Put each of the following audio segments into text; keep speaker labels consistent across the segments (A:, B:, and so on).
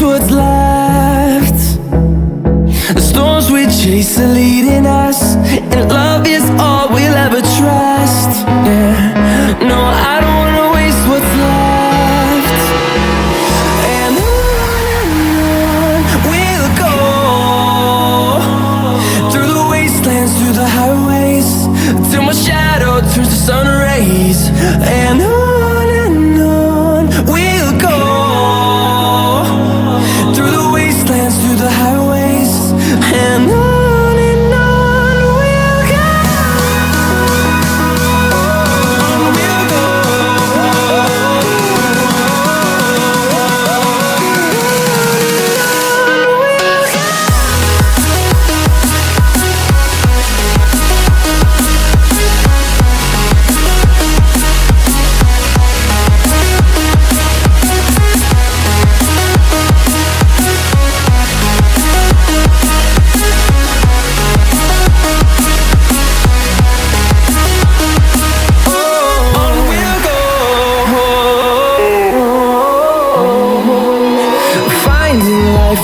A: what's left. The storms we chase are leading us, and love is all we'll ever trust. Yeah, no, I don't wanna waste what's left. And on we'll go, through the wastelands, through the highways, till my shadow turns to sun rays. And on we'll go, through the wastelands, through the highways, and on we'll go. On we'll go.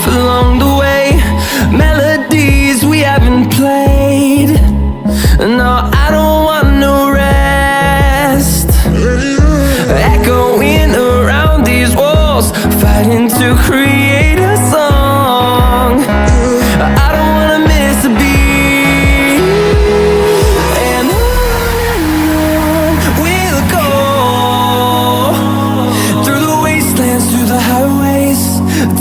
A: Along the way, melodies we haven't played. No, I don't want no rest. Echoing around these walls, fighting to create a song. I don't wanna miss a beat. And on we'll go, through the wastelands, through the highways,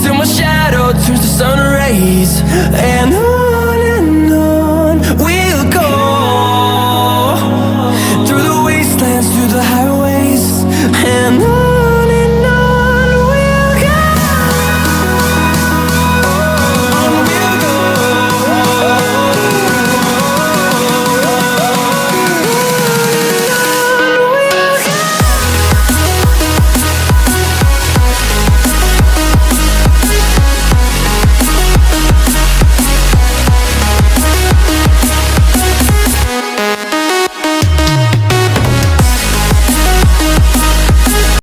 A: till my shadow turns to sun rays. And